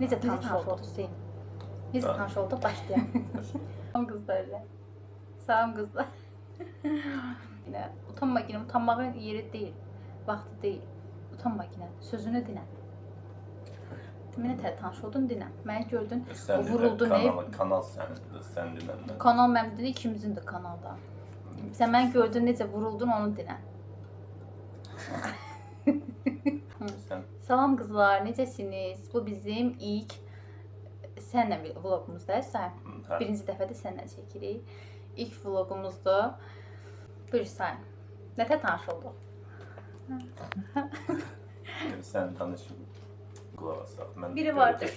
Necə tanış olduq Hüseyn? Necə tanış olduq? Başlayalım. Salam qızlar. Salam qızlar. Utanma yine, utanmağın yeri değil, vaxtı değil. Utanma yine, sözünü dinə. Mənə tanış oldun dinə. Məni gördün, vuruldun. Kanal sənindir, sən dinənlər. Kanal mənimdir, ikimizindir kanalda. Sən məni gördün, necə vuruldun, onu dinə. Salam qızlar, necəsiniz? Bu bizim ilk sənlə vlogumuzda. Birinci dəfədə sənlə çəkirik. İlk vlogumuzdur. Buyur Sayın. Nətə tanış olduq? Sən tanışın. Qulaq asaq. Biri vardır.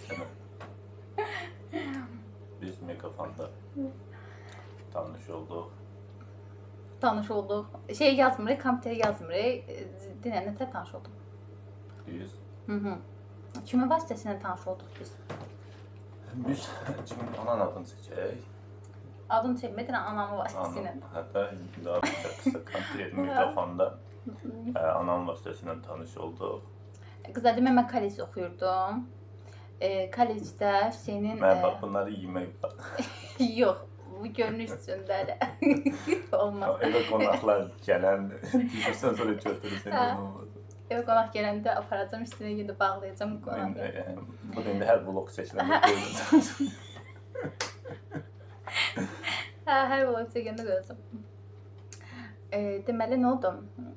Biz Megafonda tanış olduq. Tanış olduq. Şey yazmırıq, kompüterə yazmırıq. Dinə, nətə tanış olduq? Biz? Kimin vasitəsilə tanış olduq biz? Biz kimin anan adını çəkək? Adını çəkmək dinə, anamın vasitəsilə. Hətta daha qısa kompüter Megafonda anamın vasitəsilə tanış olduq. Qızlar, demə, mən kolej oxuyurdum. Kolejdə Hüseynin... Mən bax, bunları yemək var. Yox, bu görünüş üçündədir. Olmaz. Evə qonaqlar gələn, düşürsən sonra götürürsən. Evə qonaq gələndə aparacam, üstünə gedib bağlayacam qonağı. Bu da indi hər vlog çəkiləndə görürsən. Hər vlog çəkəndə görəcəm. Deməli, nə oldu?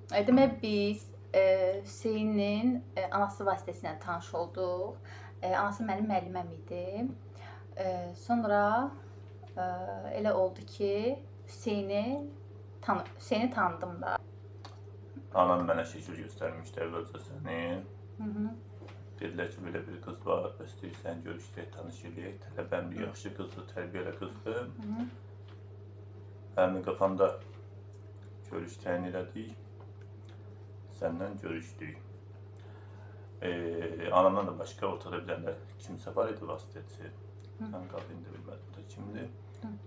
Deməli, biz Hüseynin anası vasitəsilə tanış olduq. Anası mənim müəlliməm idi. Sonra elə oldu ki, Hüseyni tanıdım da. Anam mənə şəkil göstərmişdi əvvəlcə səni. Dedilər ki, belə bir qız var, istəyirsən görüşdək, tanış eləyək. Tələbəm bir yaxşı qızdır, tərbiyəli qızdır. Həmin qafamda görüş təyin elədik. Səndən görüşdük. Anamdan da başqa ortada biləndə kimsə var idi vasitəçi. Mən qadın da bilmədim də kimdir.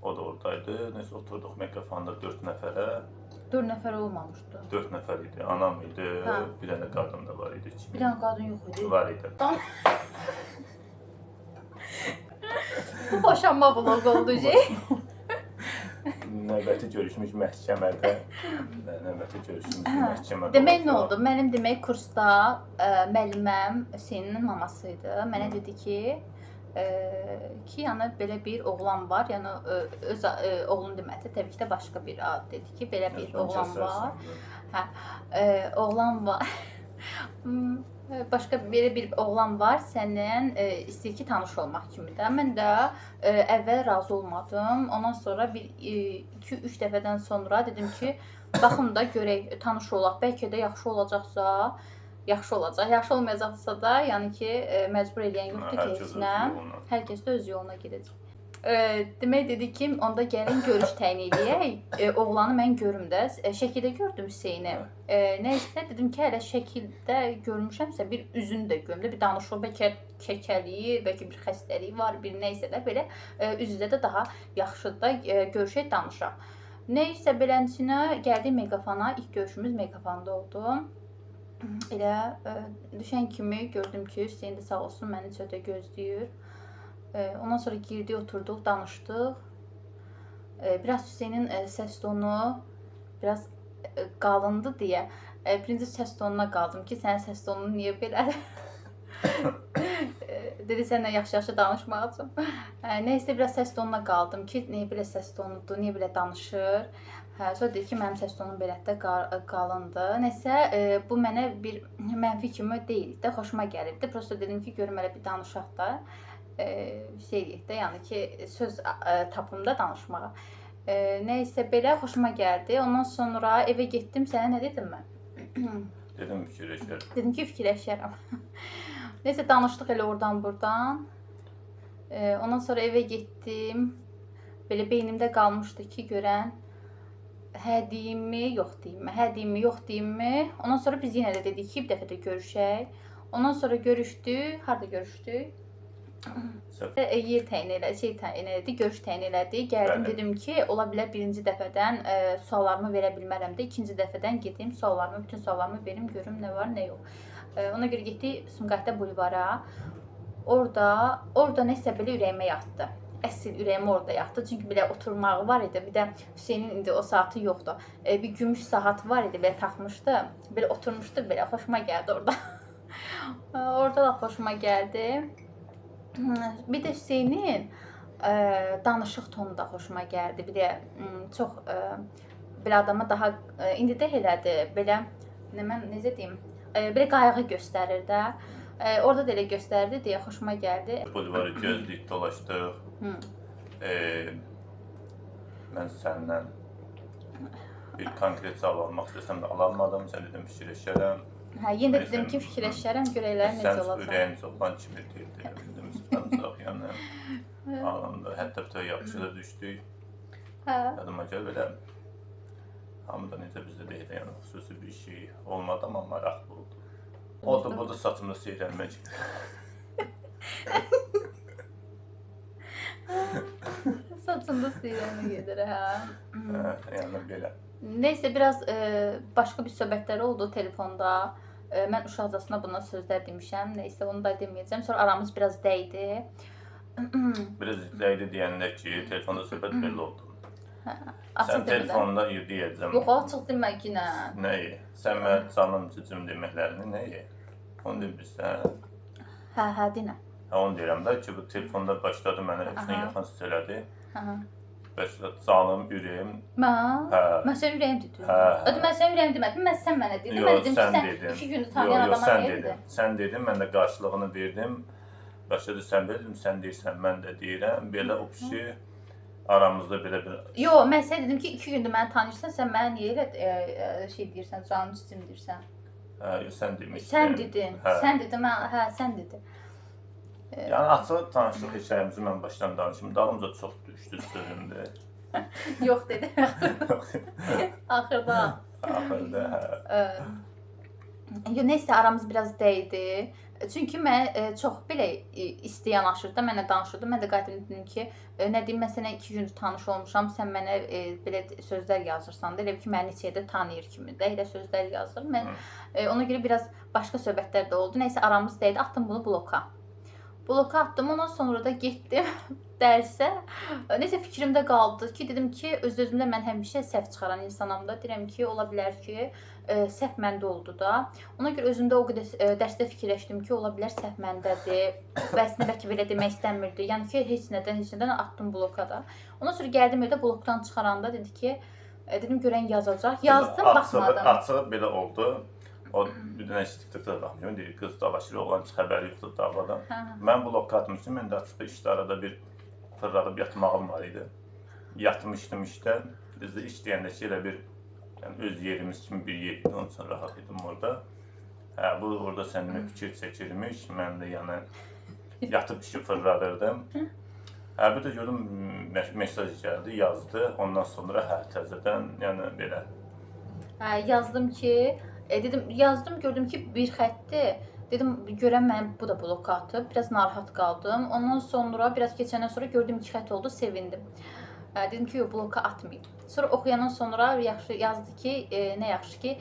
O da oradaydı. Neyse oturduq Megafonda 4 nəfərə. 4 nəfər olmamışdı. 4 nəfər idi. Anam idi, bir dənə qadın da var idi. Bir dənə qadın yox idi. Var idi. Bu boşanma vlogu oldu şey. Növbəti görüşmüş məhkəmədə. Demək nə oldu? Mənim demək kursda müəlliməm Hüseynin maması idi. Mənə dedi ki, yəni belə bir oğlan var. Yəni öz oğlun demədi, təbii ki də başqa bir ad dedi ki, belə bir oğlan var. Oğlan var. Başqa belə bir oğlan var, səndən istəyir ki, tanış olmaq kimi də. Mən də əvvəl razı olmadım. Ondan sonra bir 2-3 dəfədən sonra dedim ki, baxın da görək, tanış olaq. Bəlkə də yaxşı olacaqsa, yaxşı olacaq. Yaxşı olmayacaqsa da, yəni ki, məcbur eləyən yoxdur ki, heç nə. Hər kəs də öz yoluna gedəcək. Demək dedi ki, onda gəlin görüş təyin edək. Oğlanı mən görüm də. Şəkildə gördüm Hüseyni. Nəysə dedim ki, hələ şəkildə görmüşəmsə bir üzünü də görüm də, bir danışıq. Bəlkə kəkəliyir, bəlkə bir xəstəliyi var, bir nəysə də belə üz-üzə də daha yaxşıdır da görüşək, danışaq. Nəysə beləsinə gəldik Megafona. İlk görüşümüz Megafonda oldu. Elə düşən kimi gördüm ki, Hüseyn də sağ olsun məni çöldə gözləyir. Ondan sonra girdik, oturduq, danışdıq. Biraz Hüseynin səs tonu biraz qalındı deyə. Birinci səs tonuna qaldım ki, sənin səs tonun niyə belədir? Dedi, sənlə yaxşı-yaxşı danışmaq üçün. Nəysə, biraz səs tonuna qaldım ki, niyə belə səs tonudur, niyə belə danışır. Sonra dedi ki, mənim səs tonum belə də qalındı. Nəysə, bu mənə bir mənfi kimi deyildi də, xoşuma gəlirdi. Prosta dedim ki, görüm elə bir danışaq da. Şeylik də, yəni ki, söz tapımda danışmağa. Nəysə, belə xoşuma gəldi. Ondan sonra evə getdim, sənə nə dedim mən? Dedim, fikirləşərəm. Dedim ki, fikirləşərəm. Nəysə, danışdıq elə oradan buradan. Ondan sonra evə getdim. Belə beynimdə qalmışdı ki, görən hə deyimmi, yox deyimmi, hə deyimmi, yox deyimmi. Ondan sonra biz yenə də dedik ki, bir dəfə də görüşək. Ondan sonra görüşdük, harada görüşdük? Yer təyin elədi, görüş təyin elədi. Gəldim, dedim ki, ola bilər birinci dəfədən suallarımı verə bilmərəm də, ikinci dəfədən gedim, bütün suallarımı verim, görüm nə var, nə yox. Ona görə getdik Sumqayıtda bulvara. orada nəsə belə ürəyimə yatdı. Əsl ürəyim orada yatdı. Çünki belə oturmağı var idi. Bir də Hüseynin indi o saatı yoxdur. Bir gümüş saat var idi, belə taxmışdı. Belə oturmuşdu, belə xoşuma gəldi orada. Orada da xoşuma gəldi. Bir də Hüseynin danışıq tonu da xoşuma gəldi. Bir də çox belə adama daha indi də elədir. Belə mən necə deyim? Belə qayğı göstərir də. Orada da elə göstərdi deyə xoşuma gəldi. Bulvarı gözləyib dolaşdıq. Mən səndən bir konkret cavab almaq istəsəm də alamadım. Sən dedim fikirləşərəm. Hə, yenə də dedim ki, fikirləşərəm, görəklər necə olacaq. Sən ürəyin çoxan kimi deyildi. Dedim, sıxancaq, yəni ağlamda. Hətta bir yaxşı da düşdük. Yadıma gəl belə. Hamı da necə bizdə deyil, yəni xüsusi bir şey olmadı, amma maraqlı oldu. Oldu, bu da saçımda seyrəlmək. Saçında seyrəlmə gedir, hə. Yəni belə. Neysə, biraz başqa bir söhbətlər oldu telefonda. Mən uşaqcasına buna sözlər demişəm. Neysə, onu da deməyəcəm. Sonra aramız biraz dəydi. Biraz dəydi deyəndə ki, telefonda söhbət belə oldu. Açıq Sən telefonda deyəcəm. Yox, açıq demə ki, nə? Nəyi? Sən mənə canım cicim deməklərini nəyi? Onu demirsən. Hə, denə. Onu deyirəm də ki, bu telefonda başladı mənə üçün yaxın hiss elədi. Başladı canım, ürəyim. Mən sən ürəyim dedim. Mən sən ürəyim demədim, sən mənə dedin. Mən dedim ki, sən 2 gündür tanıyan adama nə dedin? Sən dedin, mən də qarşılığını verdim. Başladı sən dedim, sən deyirsən, mən də deyirəm. Belə o kişi aramızda belə bir... Yox, mən sənə dedim ki, 2 gündür məni tanıyırsan, sən mənə niyə elə şey deyirsən, canım cicim deyirsən? Yox, sən demişdin. Sən dedin, sən dedin. Yəni, açıq tanışlıq hekayəmizi mən başdan danışım. Dalımca çox düşdü sözümdə. Yox dedi. Axırda. Axırda, hə. Neysə, aramız biraz dəydi. Çünki mən çox belə isti yanaşırdı, mənə danışırdı. Mən də qayıtdım dedim ki, nə deyim, mən sənə 2 gündür tanış olmuşam, sən mənə belə sözlər yazırsan da, elə ki, məni neçə də tanıyır kimi də, elə sözlər yazır. Mən ona görə biraz başqa söhbətlər də oldu. Neysə, aramız dəydi, atdım bunu bloka. Bloka atdım, ondan sonra da getdim dərsə. Neysə, fikrimdə qaldı ki, dedim ki, öz-özümdə mən həmişə səhv çıxaran insanam da. Deyirəm ki, ola bilər ki, səhv məndə oldu da. Ona görə özümdə o qədər dərsdə fikirləşdim ki, ola bilər səhv məndədir. Və əslində bəlkə belə demək istəmirdi. Yəni ki, heç nədən atdım bloka da. Ondan sonra gəldim evdə blokdan çıxaranda dedi ki, dedim görən yazacaq. Yazdım, baxmadım. Açıq belə oldu. O bir dənə TikTokda baxmışam, deyir, qız dalaşır, oğlan heç xəbəri yoxdur davadan. Mən bloka atmışdım, mən də açıqda işdə arada bir fırladıb yatmağım var idi. Yatmışdım işdə, biz də işləyəndə ki, elə bir öz yerimiz kimi bir yerdir, onun üçün rahat idim orada. Bu orada səninlə fikir çəkilmiş, mən də yəni yatıb işi fırladırdım. Bir də gördüm, mesaj gəldi, yazdı, ondan sonra təzədən, yəni belə. Yazdım ki, dedim, yazdım, gördüm ki, bir xətdir. Dedim, görəm mən bu da bloka atıb, biraz narahat qaldım. Ondan sonra, biraz keçəndən sonra gördüm 2 xət oldu, sevindim. Dedim ki, yox, bloka atmayayım. Sonra oxuyandan sonra yaxşı yazdı ki, nə yaxşı ki,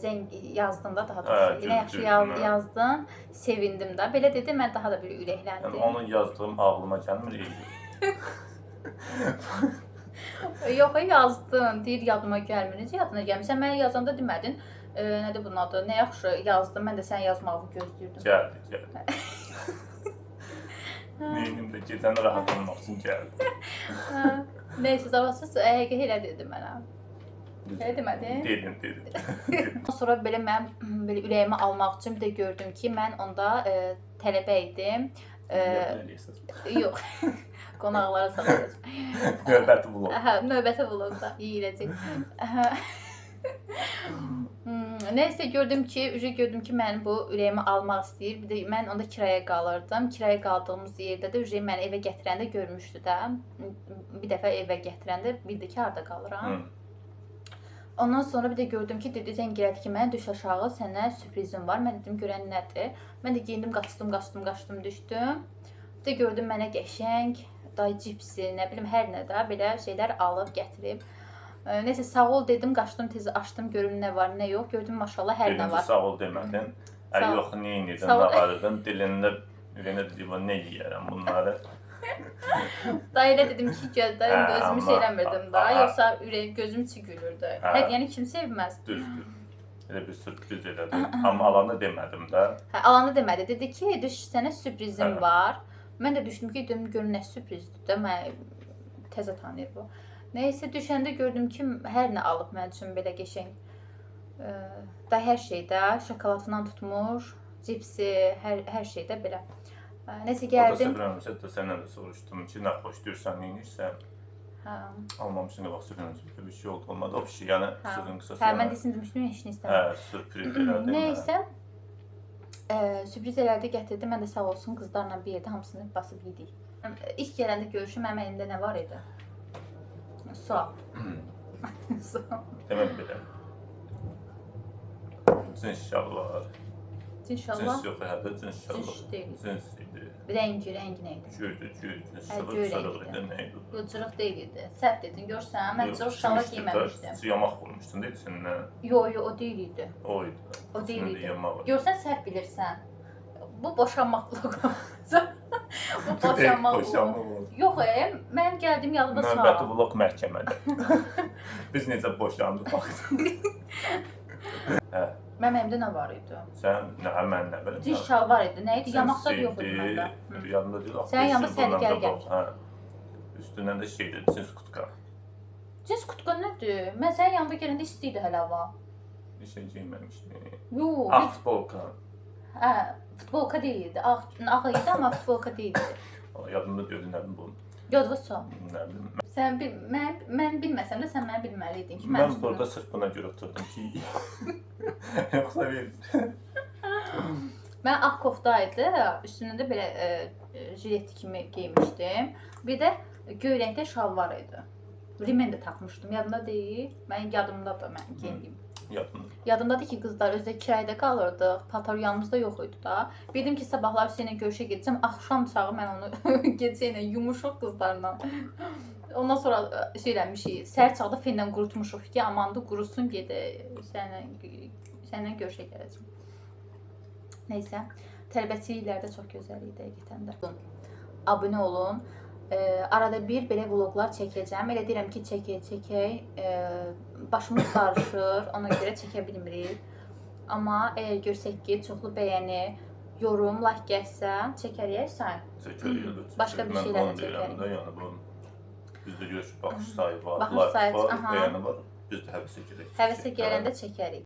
zəng yazdın da daha doğrusu. Nə yaxşı yazdın, sevindim də. Belə dedi, mən daha da belə ürəkləndim. Yəni, onu yazdığım ağlıma gəlmir, Yox, yazdın, deyir, yadıma gəlmir. Necə yadına gəlmir? Sən mənə yazanda demədin, nədir bunun adı, nə yaxşı yazdım, mən də sənin yazmağını gözləyirdim. Gəldi. Neynim də gecəni rahat olmaq üçün gəldi. Neysə, zavasız, həqiqət elə dedi mənə. Elə demədin? Dedim. Sonra belə mən ürəyimi almaq üçün bir də gördüm ki, mən onda tələbə idim. Yox. Qonaqlara salacaq. Növbəti vlog. Növbəti vlogda yeyiləcək. Nəysə, gördüm ki, mən bu ürəyimi almaq istəyir. Bir də mən onda kiraya qalırdım. Kiraya qaldığımız yerdə də məni evə gətirəndə görmüşdü də. Bir dəfə evə gətirəndə bildi ki, harada qalıram. Ondan sonra bir də gördüm ki, dedi, zəng elədi ki, mənə düş aşağı, sənə sürprizim var. Mən dedim, görən nədir? Mən də geyindim, qaçdım, düşdüm. Bir də gördüm mənə qəşəng, cipsi, nə bilim, hər nə də belə şeylər alıb, gətirib. Neysə, sağ ol dedim, qaçdım, tezi açdım, görüm nə var, nə yox. Gördüm, maşallah, hər nə var. Sağ ol demədin. Yox, niyə indirdin, dağarırdın, dilində Ürəyinə dedim, nə yeyərəm bunları. Dayıya dedim ki, gözlərim Hə, özümü amma- eləmirdim da, yoxsa ürək gözüm çigülürdü. Hə. Həqiqəni kim sevməz? Düzdür. Elə bir sürpriz elədi. Amma alanda demədim də. Hə, alanı demədi. Dedi ki, düş sənə sürprizim Hə. var. Mən də düşdüm ki, dedim görüm nə sürprizdir də, mən təzə tanıyır bu. Nəysə düşəndə gördüm ki, hər nə alıb mənim üçün belə qəşəng. Da hər şeydə, şokoladından tutmuş, cipsi, hər şeydə belə. Nəsə O da gəldim. süpürəmişsə də səndən də soruşdum ki, nə xoşlayırsan, neyinirsən? Hə. Almamışsın nə vaxt süpürəmişsə bir şey olmadı. O bir şey, yəni sözün qısası. Hə, mən desin demişdim, heç nə istəmirəm. Hə, sürpriz elədi. Nəysə, sürpriz elədi, gətirdi. Mən də sağ olsun qızlarla bir yerdə hamısını basıb yedik. İlk gələndə görüşüm mənim əlimdə nə var idi? Sual. Sual. Demək belə. Cins şalvar. İnşallah. Cins yox, hədə cins şalvar. Cins deyil. Cins idi. Rəngi nə idi? Göydü, cins Hə, şalvar. göy Sarıq rəngi idi, idi. nə idi? Yoxçuluq deyil idi. Səhv dedin, görsən, mən cırıq şalvar giyməmişdim. Yamaq vurmuşdun da içindən. Yo, o deyil idi. O idi. O deyil idi. Yamaq. Görsən, səhv bilirsən. Bu boşanmaq vlogu. Bu boşanmaq vlogu. Yox, mən gəldim yanıma sağ. Növbəti vlog məhkəmədə. Biz necə boşandıq baxın. Hə. Mənim əlimdə nə var idi? Sən nə, mən nə bilim. Cins şalvar idi. Nə idi? Yamaq da yox idi məndə. Yadımda deyil. Sənin yanında sərgər gəlmişdi. Hə. Üstündən də şeydir, cins kutka. Cins kutka nədir? Mən sənin yanında gələndə isti idi hələ hava. Bir şey geyməmişdim. Yox, Ağ futbolka. hə, futbolka deyildi. Ağ idi, amma futbolka deyildi. Yadımda deyildi, nə bilim bu. Yadva sağ. Nə bilim. Sən mən bilməsəm də sən məni bilməliydin ki, Mən burada sırf buna görə oturdum ki. Yoxsa bir. Mən ağ kofta idi, üstündə də belə jilet kimi geymişdim. Bir də göy rəngdə şalvar idi. Rimen də taxmışdım. Yadımda deyil. Mənim yadımdadır mən geyindiyim. Yadımda. Yadımdadır ki, qızlar özdə kirayədə qalırdıq. Paltar yanımızda yox idi da. Bildim ki, sabahlar Hüseynlə görüşə gedəcəm. Axşam çağı mən onu gecə ilə yumuşuq qızlarla. Ondan sonra şey eləmişik. Səhər çağda fenlə qurutmuşuq ki, amandı qurusun gedək. Səninlə görüşə gələcəm. Nəysə, tələbəçilik illərdə çox gözəl idi həqiqətən də. Abunə olun. Arada bir belə vloqlar çəkəcəm. Elə deyirəm ki, çəkək. Başımız qarışır, ona görə çəkə bilmirik. Amma əgər görsək ki, çoxlu bəyəni, yorum, like gəlsə, çəkərik sən. Çəkərik. Başqa bir şeylər də çəkərik. Yəni bu bizdə görüş baxış sayı var, Baxış sayı, like var, aha. bəyəni var. Biz də həvəsə gələk. Həvəsə gələndə çəkərik.